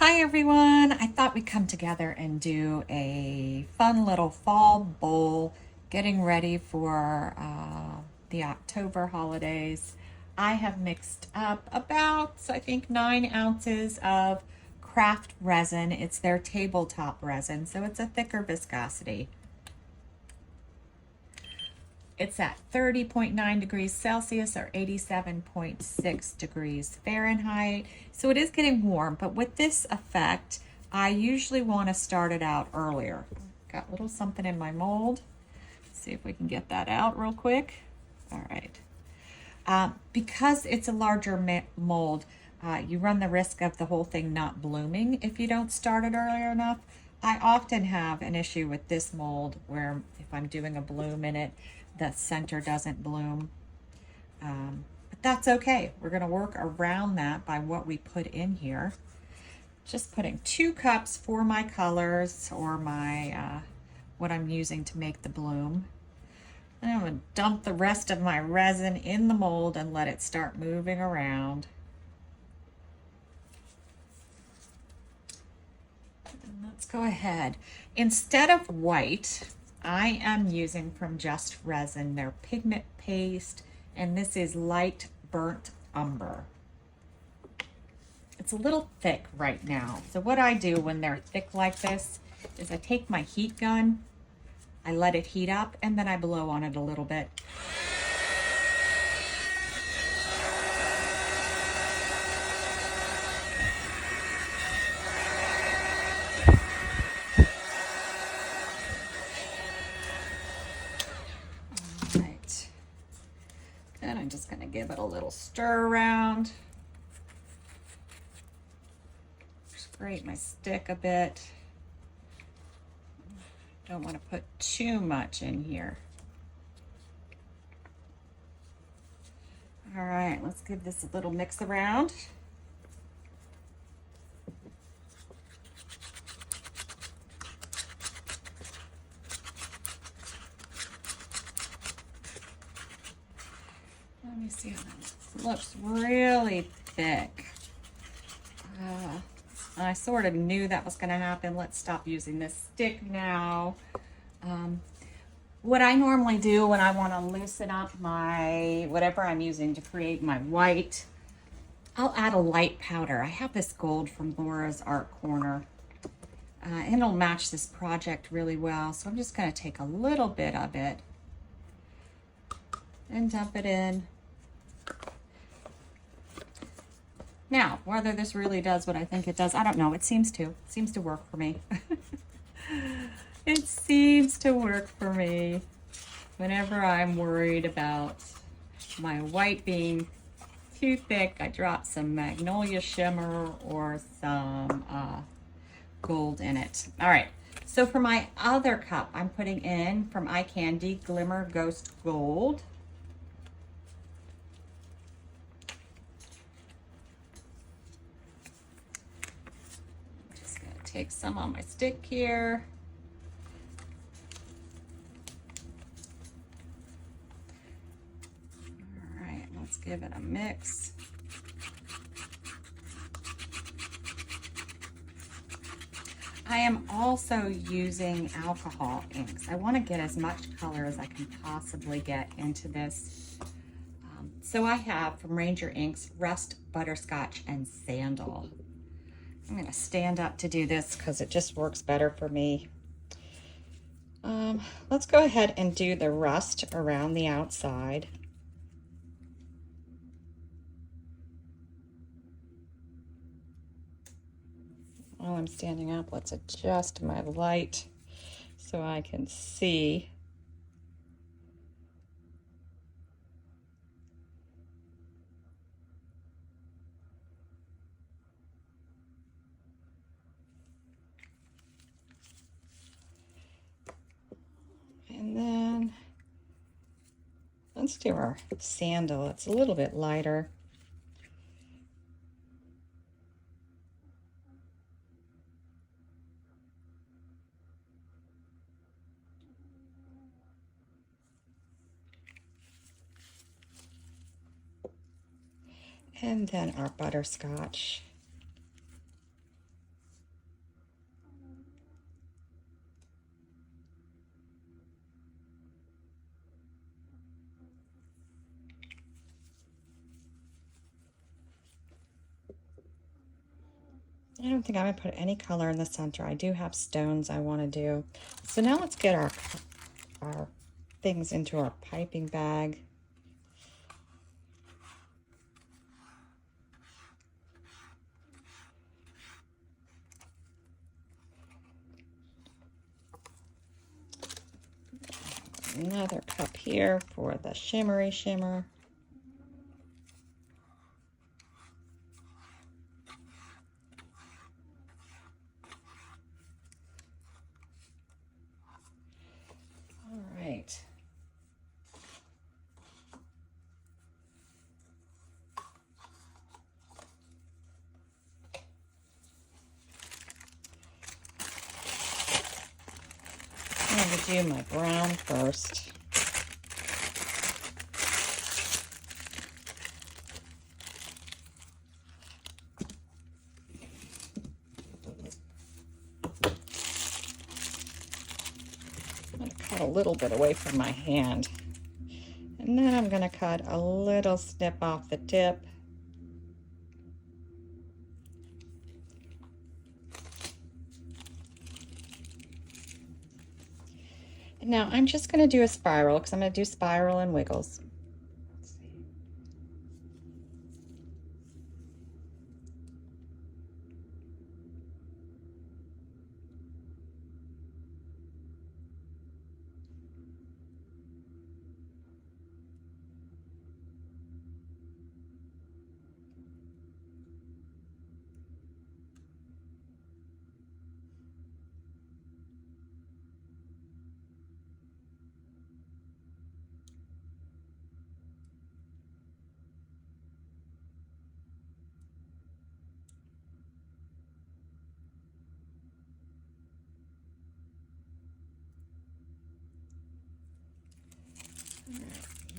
Hi everyone! I thought we'd come together and do a fun little fall bowl, getting ready for the October holidays. I have mixed up about, I think, 9 ounces of craft resin. It's their tabletop resin, so it's a thicker viscosity. It's at 30.9 degrees Celsius or 87.6 degrees Fahrenheit. So it is getting warm, but with this effect, I usually want to start it out earlier. Got a little something in my mold. Let's see if we can get that out real quick. All right. Because it's a larger mold, you run the risk of the whole thing not blooming if you don't start it earlier enough. I often have an issue with this mold where if I'm doing a bloom in it, the center doesn't bloom. But that's okay. We're going to work around that by what we put in here. Just putting 2 cups for my colors or my what I'm using to make the bloom. And I'm going to dump the rest of my resin in the mold and let it start moving around. And let's go ahead. Instead of white, I am using from Just Resin their pigment paste, and this is light burnt umber. It's a little thick right now. So what I do when they're thick like this is I take my heat gun, I let it heat up, and then I blow on it a little bit. All right. And I'm just going to give it a little stir around. Scrape my stick a bit. Don't want to put too much in here. All right, let's give this a little mix around. Let me see how that looks. Really thick. I sort of knew that was going to happen. Let's stop using this stick now. What I normally do when I want to loosen up my whatever I'm using to create my white, I'll add a light powder. I have this gold from Laura's Art Corner. And it'll match this project really well. So I'm just going to take a little bit of it and dump it in. Now, whether this really does what I think it does, I don't know. It seems to. It seems to work for me. It seems to work for me. Whenever I'm worried about my white being too thick, I drop some magnolia shimmer or some gold in it. All right. So for my other cup, I'm putting in from Eye Candy Glimmer Ghost Gold. Take some on my stick here. All right, let's give it a mix. I am also using alcohol inks. I want to get as much color as I can possibly get into this. So I have from Ranger Inks Rust, Butterscotch, and Sandal. I'm going to stand up to do this because it just works better for me. Let's go ahead and do the rust around the outside. While I'm standing up, let's adjust my light so I can see. And then let's do our sandal. It's a little bit lighter. And then our butterscotch. I don't think I'm gonna put any color in the center. I do have stones I want to do. So now let's get our things into our piping bag. Another cup here for the shimmery shimmer. All right. I'm going to do my brown first. I'm going to cut a little bit away from my hand. And then I'm going to cut a little snip off the tip. And now I'm just going to do a spiral because I'm going to do spiral and wiggles.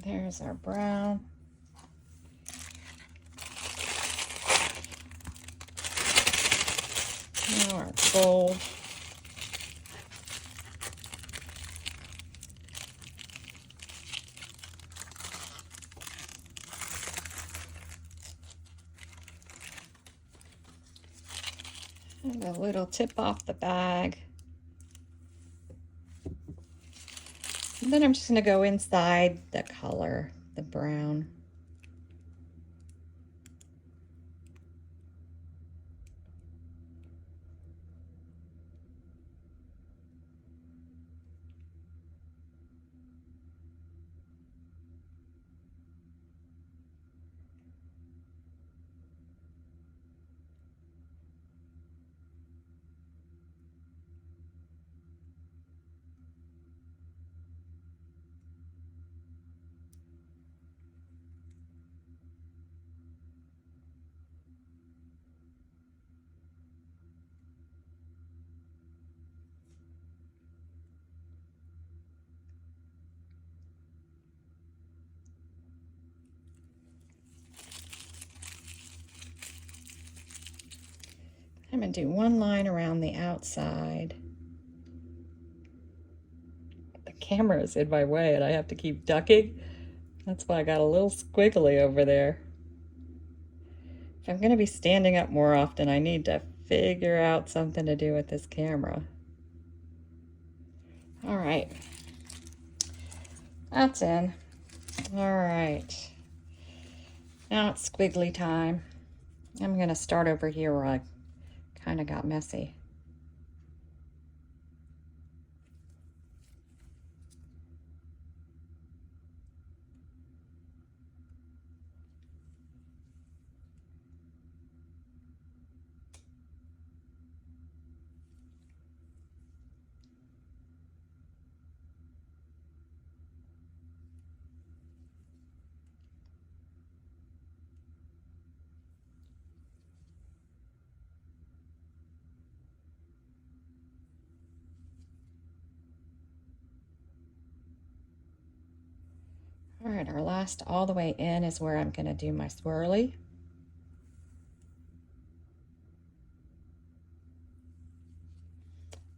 There's our brown. Now our gold. And a little tip off the bag. And then I'm just going to go inside the color, the brown. I'm going to do one line around the outside. The camera is in my way and I have to keep ducking. That's why I got a little squiggly over there. If I'm going to be standing up more often, I need to figure out something to do with this camera. All right. That's in. All right. Now it's squiggly time. I'm going to start over here where I kind of got messy. All right, our last all the way in is where I'm going to do my swirly.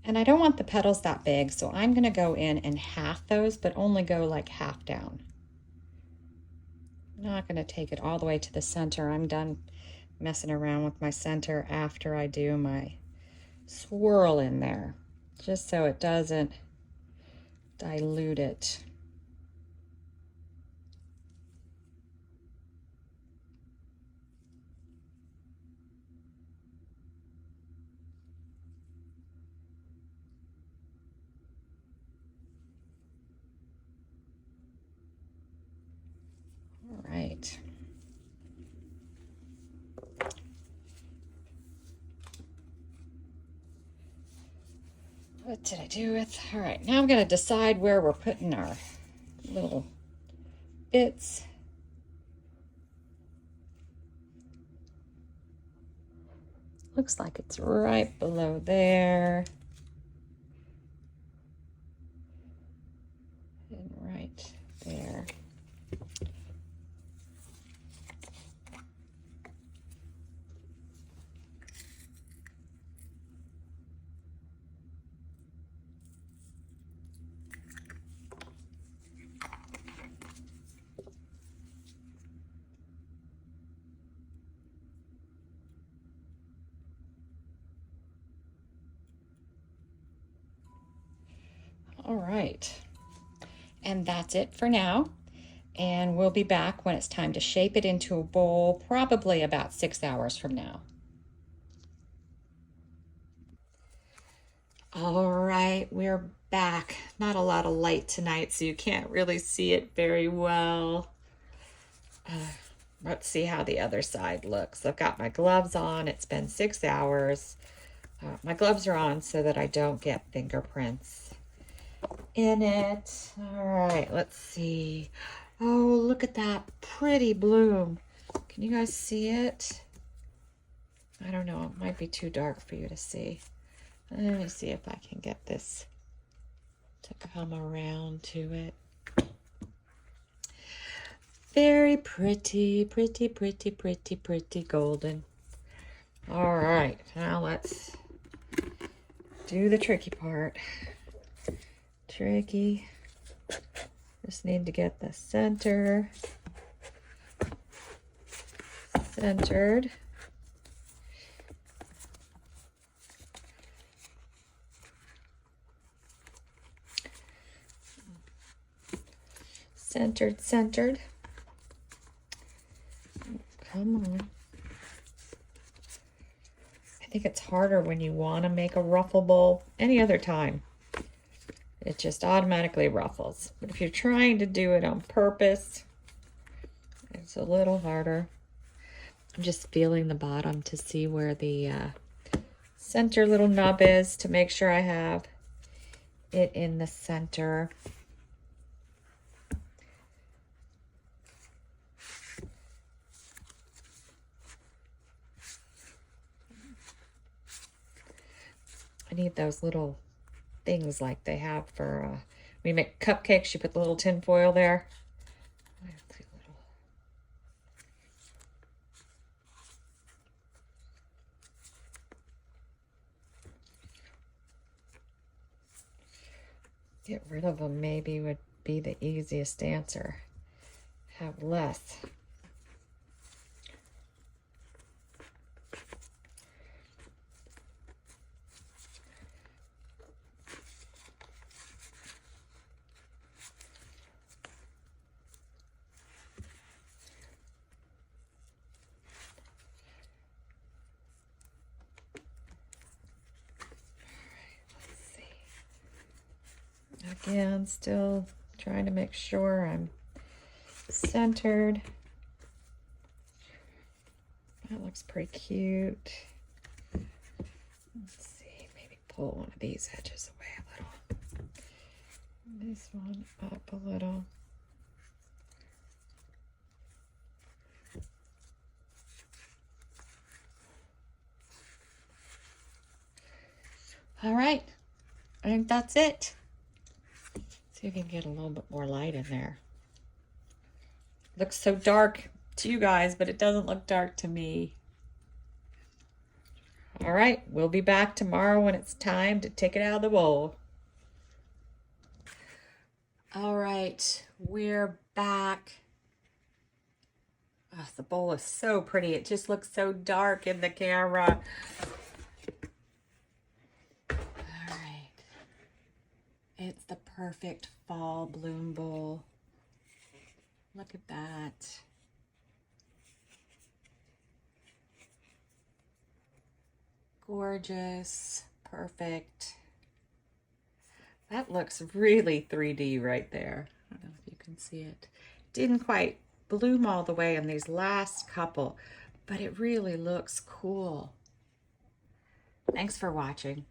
And I don't want the petals that big, so I'm going to go in and half those, but only go like half down. I'm not going to take it all the way to the center. I'm done messing around with my center after I do my swirl in there, just so it doesn't dilute it. All right. What did I do with? All right, now I'm going to decide where we're putting our little bits. Looks like it's right below there. And right there. All right, and that's it for now. And we'll be back when it's time to shape it into a bowl, probably about 6 hours from now. All right, we're back. Not a lot of light tonight, so you can't really see it very well. Let's see how the other side looks. I've got my gloves on. It's been 6 hours. My gloves are on so that I don't get fingerprints in it. All right, let's see. Oh, look at that pretty bloom. Can you guys see it? I don't know, it might be too dark for you to see. Let me see if I can get this to come around to it. Very pretty, pretty, pretty, pretty, pretty golden. All right, now let's do the tricky part. Tricky. Just need to get the center centered. Centered, centered. Come on. I think it's harder when you want to make a ruffle bowl any other time. It just automatically ruffles. But if you're trying to do it on purpose, it's a little harder. I'm just feeling the bottom to see where the center little nub is to make sure I have it in the center. I need those little things like they have for when you make cupcakes. You put the little tin foil there. Get rid of them maybe would be the easiest answer. Have less. Again, still trying to make sure I'm centered. That looks pretty cute. Let's see, maybe pull one of these edges away a little. This one up a little. All right, I think that's it. See if you can get a little bit more light in there. Looks so dark to you guys, but it doesn't look dark to me. All right, we'll be back tomorrow when it's time to take it out of the bowl. All right, we're back. Oh, the bowl is so pretty. It just looks so dark in the camera. All right. It's the perfect fall bloom bowl. Look at that. Gorgeous. Perfect. That looks really 3D right there. I don't know if you can see it. Didn't quite bloom all the way in these last couple, but it really looks cool. Thanks for watching.